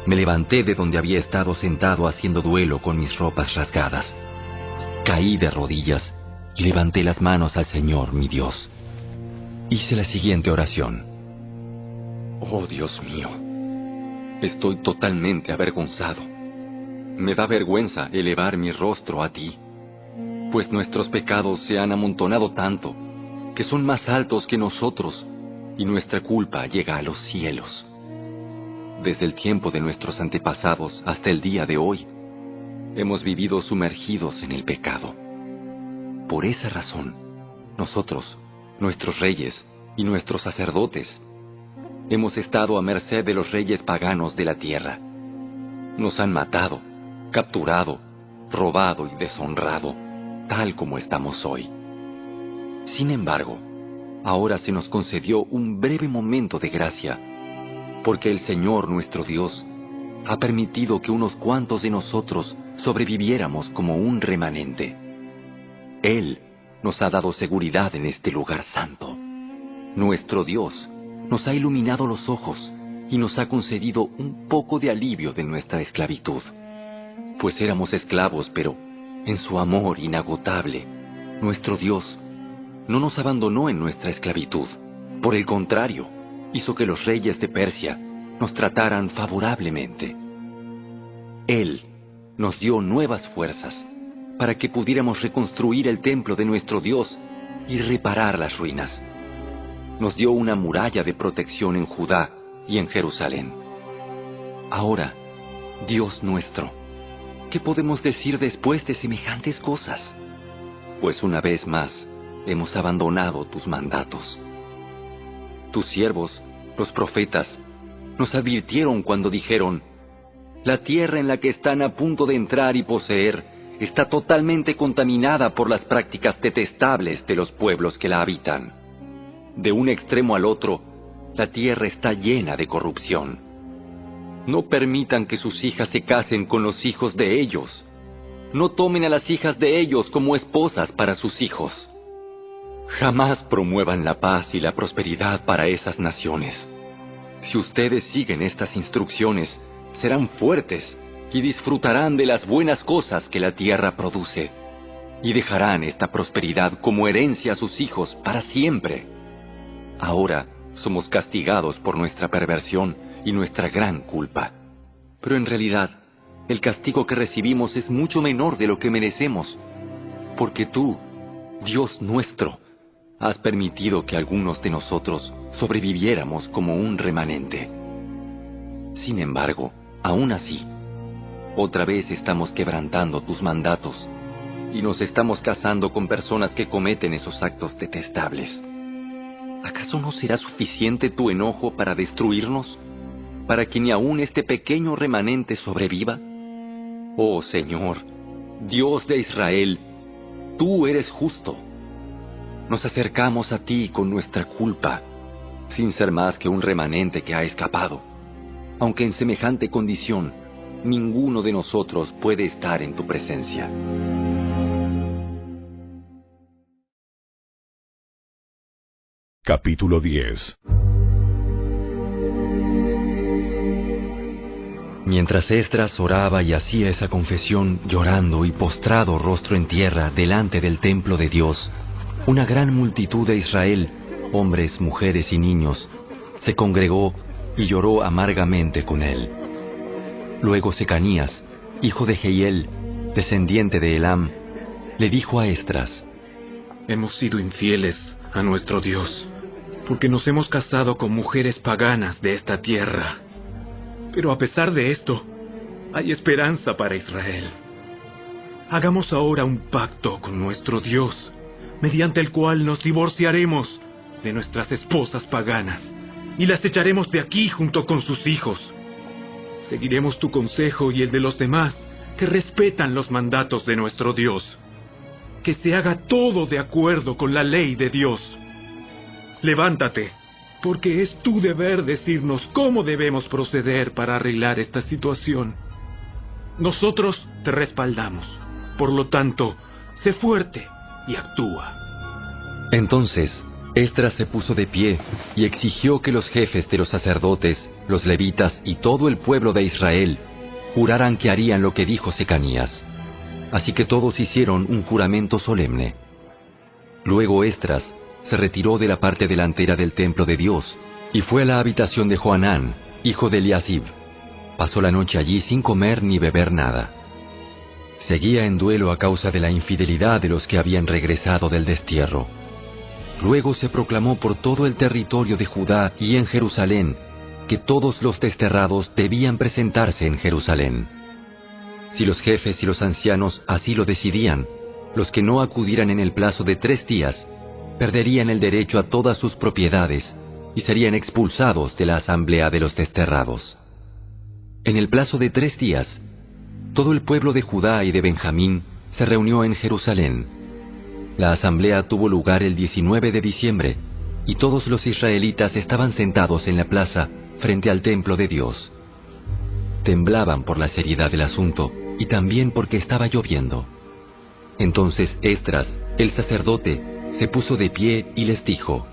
me levanté de donde había estado sentado haciendo duelo con mis ropas rasgadas. Caí de rodillas y levanté las manos al Señor, mi Dios. Hice la siguiente oración: oh Dios mío, estoy totalmente avergonzado. Me da vergüenza elevar mi rostro a ti, pues nuestros pecados se han amontonado tanto que son más altos que nosotros, y nuestra culpa llega a los cielos. Desde el tiempo de nuestros antepasados hasta el día de hoy, hemos vivido sumergidos en el pecado. Por esa razón, nosotros, nuestros reyes y nuestros sacerdotes, hemos estado a merced de los reyes paganos de la tierra. Nos han matado, capturado, robado y deshonrado, tal como estamos hoy. Sin embargo, ahora se nos concedió un breve momento de gracia, porque el Señor nuestro Dios ha permitido que unos cuantos de nosotros sobreviviéramos como un remanente. Él nos ha dado seguridad en este lugar santo. Nuestro Dios nos ha iluminado los ojos y nos ha concedido un poco de alivio de nuestra esclavitud. Pues éramos esclavos, pero en su amor inagotable, nuestro Dios no nos abandonó en nuestra esclavitud. Por el contrario, hizo que los reyes de Persia nos trataran favorablemente. Él nos dio nuevas fuerzas para que pudiéramos reconstruir el templo de nuestro Dios y reparar las ruinas. Nos dio una muralla de protección en Judá y en Jerusalén. Ahora, Dios nuestro, ¿qué podemos decir después de semejantes cosas? Pues una vez más hemos abandonado tus mandatos. Tus siervos, los profetas, nos advirtieron cuando dijeron: la tierra en la que están a punto de entrar y poseer está totalmente contaminada por las prácticas detestables de los pueblos que la habitan. De un extremo al otro, la tierra está llena de corrupción. No permitan que sus hijas se casen con los hijos de ellos, no tomen a las hijas de ellos como esposas para sus hijos. Jamás promuevan la paz y la prosperidad para esas naciones. Si ustedes siguen estas instrucciones, serán fuertes y disfrutarán de las buenas cosas que la tierra produce, y dejarán esta prosperidad como herencia a sus hijos para siempre. Ahora somos castigados por nuestra perversión y nuestra gran culpa. Pero en realidad, el castigo que recibimos es mucho menor de lo que merecemos, porque tú, Dios nuestro, has permitido que algunos de nosotros sobreviviéramos como un remanente. Sin embargo, aún así, otra vez estamos quebrantando tus mandatos y nos estamos casando con personas que cometen esos actos detestables. ¿Acaso no será suficiente tu enojo para destruirnos? ¿Para que ni aún este pequeño remanente sobreviva? Oh Señor, Dios de Israel, tú eres justo. Nos acercamos a ti con nuestra culpa, sin ser más que un remanente que ha escapado. Aunque en semejante condición, ninguno de nosotros puede estar en tu presencia. Capítulo 10. Mientras Esdras oraba y hacía esa confesión llorando y postrado rostro en tierra delante del templo de Dios, una gran multitud de Israel, hombres, mujeres y niños, se congregó y lloró amargamente con él. Luego Secanías, hijo de Jehiel, descendiente de Elam, le dijo a Esdras: Hemos sido infieles a nuestro Dios, porque nos hemos casado con mujeres paganas de esta tierra. Pero a pesar de esto, hay esperanza para Israel. Hagamos ahora un pacto con nuestro Dios, mediante el cual nos divorciaremos de nuestras esposas paganas y las echaremos de aquí junto con sus hijos. Seguiremos tu consejo y el de los demás que respetan los mandatos de nuestro Dios. Que se haga todo de acuerdo con la ley de Dios. Levántate, porque es tu deber decirnos cómo debemos proceder para arreglar esta situación. Nosotros te respaldamos. Por lo tanto, sé fuerte y actúa. Entonces, Esdras se puso de pie y exigió que los jefes de los sacerdotes, los levitas y todo el pueblo de Israel juraran que harían lo que dijo Secanías. Así que todos hicieron un juramento solemne. Luego Esdras se retiró de la parte delantera del templo de Dios y fue a la habitación de Johanán, hijo de Eliasib. Pasó la noche allí sin comer ni beber nada. Seguía en duelo a causa de la infidelidad de los que habían regresado del destierro. Luego se proclamó por todo el territorio de Judá y en Jerusalén que todos los desterrados debían presentarse en Jerusalén. Si los jefes y los ancianos así lo decidían, los que no acudieran en el plazo de 3 días perderían el derecho a todas sus propiedades y serían expulsados de la asamblea de los desterrados. En el plazo de 3 días, todo el pueblo de Judá y de Benjamín se reunió en Jerusalén. La asamblea tuvo lugar el 19 de diciembre, y todos los israelitas estaban sentados en la plaza frente al templo de Dios. Temblaban por la seriedad del asunto y también porque estaba lloviendo. Entonces Esdras, el sacerdote, se puso de pie y les dijo: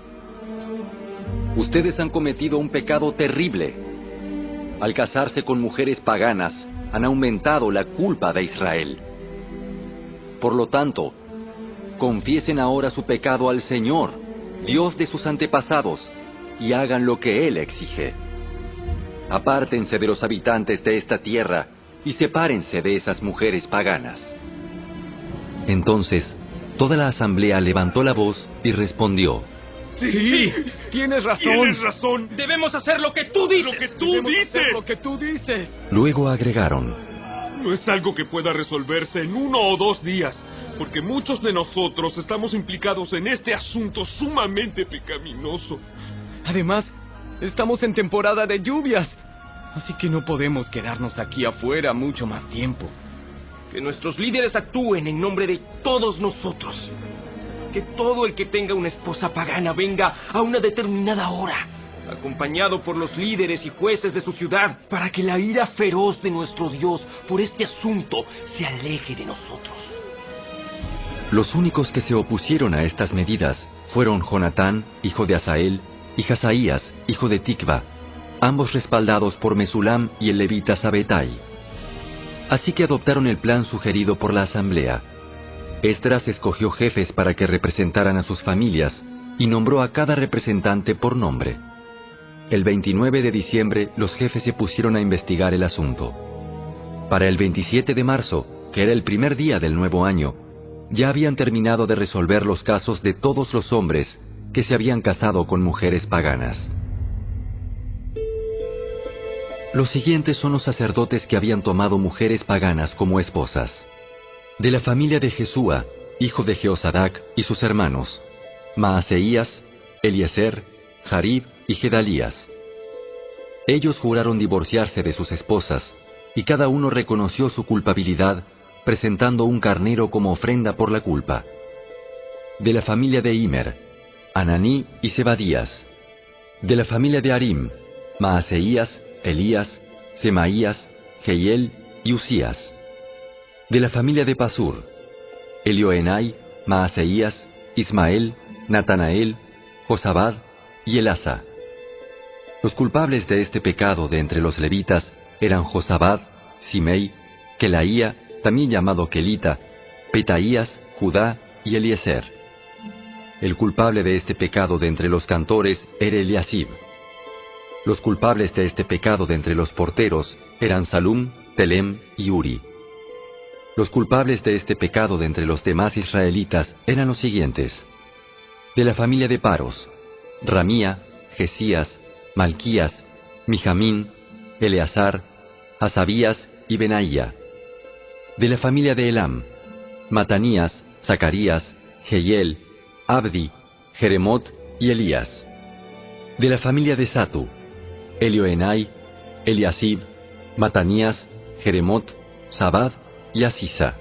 Ustedes han cometido un pecado terrible. Al casarse con mujeres paganas, han aumentado la culpa de Israel. Por lo tanto, confiesen ahora su pecado al Señor, Dios de sus antepasados, y hagan lo que Él exige. Apártense de los habitantes de esta tierra y sepárense de esas mujeres paganas. Entonces, toda la asamblea levantó la voz y respondió: Sí, tienes razón. Tienes razón. Debemos hacer lo que tú dices. Lo que tú dices. Luego agregaron: No es algo que pueda resolverse en 1 o 2 días, porque muchos de nosotros estamos implicados en este asunto sumamente pecaminoso. Además, estamos en temporada de lluvias, así que no podemos quedarnos aquí afuera mucho más tiempo. Que nuestros líderes actúen en nombre de todos nosotros. Que todo el que tenga una esposa pagana venga a una determinada hora, acompañado por los líderes y jueces de su ciudad, para que la ira feroz de nuestro Dios por este asunto se aleje de nosotros. Los únicos que se opusieron a estas medidas fueron Jonatán, hijo de Asael, y Hazaías, hijo de Tikva, ambos respaldados por Mesulam y el levita Sabetai. Así que adoptaron el plan sugerido por la asamblea. Esdras escogió jefes para que representaran a sus familias y nombró a cada representante por nombre. El 29 de diciembre los jefes se pusieron a investigar el asunto. Para el 27 de marzo, que era el primer día del nuevo año, ya habían terminado de resolver los casos de todos los hombres que se habían casado con mujeres paganas. Los siguientes son los sacerdotes que habían tomado mujeres paganas como esposas. De la familia de Jesúa, hijo de Jehozadak, y sus hermanos, Maaseías, Eliezer, Jarib y Gedalías. Ellos juraron divorciarse de sus esposas, y cada uno reconoció su culpabilidad, presentando un carnero como ofrenda por la culpa. De la familia de Imer, Ananí y Zebadías. De la familia de Arim, Maaseías, Elías, Semaías, Jehiel y Usías. De la familia de Pasur, Elioenai, Maaseías, Ismael, Natanael, Josabad y Elasa. Los culpables de este pecado de entre los levitas eran Josabad, Simei, Kelaía, también llamado Kelita, Petaías, Judá y Eliezer. El culpable de este pecado de entre los cantores era Eliasib. Los culpables de este pecado de entre los porteros eran Salum, Telem y Uri. Los culpables de este pecado de entre los demás israelitas eran los siguientes. De la familia de Paros, Ramía, Jesías, Malquías, Mijamín, Eleazar, Hasabías y Benaía. De la familia de Elam, Matanías, Zacarías, Jehiel, Abdi, Jeremot y Elías. De la familia de Satu, Elioenai, Eliasib, Matanías, Jeremot, Sabad y Asisa.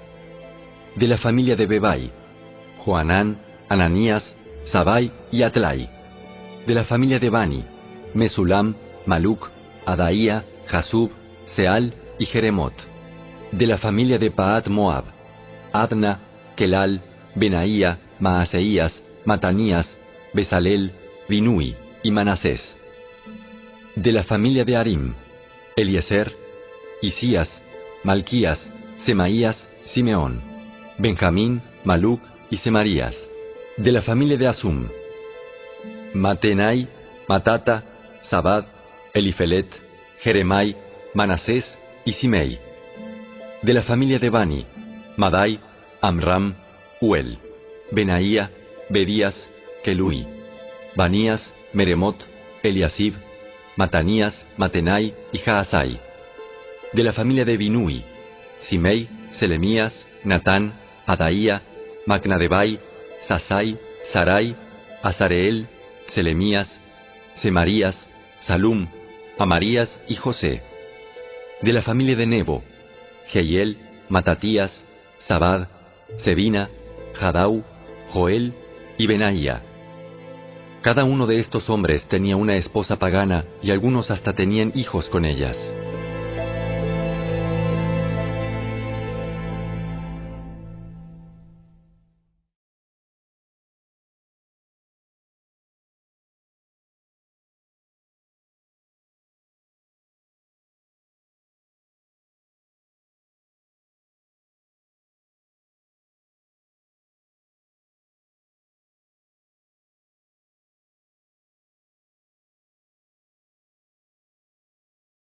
De la familia de Bebai, Joanán, Ananías, Sabai y Atlai. De la familia de Bani, Mesulam, Maluc, Adaía, Jasub, Seal y Jeremot. De la familia de Paat Moab, Adna, Kelal, Benaía, Maaseías, Matanías, Besalel, Binui y Manasés. De la familia de Arim, Eliezer, Isías, Malquías, Semaías, Simeón, Benjamín, Maluc y Semarías. De la familia de Asum, Matenai, Matata, Sabad, Elifelet, Jeremai, Manasés y Simei. De la familia de Bani, Madai, Amram, Uel, Benaía, Bedías, Kelui, Banías, Meremot, Eliasib, Matanías, Matenai y Jaasai. De la familia de Binui, Simei, Selemías, Natán, Adaía, Macnadebai, Sasai, Sarai, Azareel, Selemías, Semarías, Salum, Amarías y José. De la familia de Nebo, Jehiel, Matatías, Sabad, Sebina, Jadau, Joel y Benaía. Cada uno de estos hombres tenía una esposa pagana y algunos hasta tenían hijos con ellas.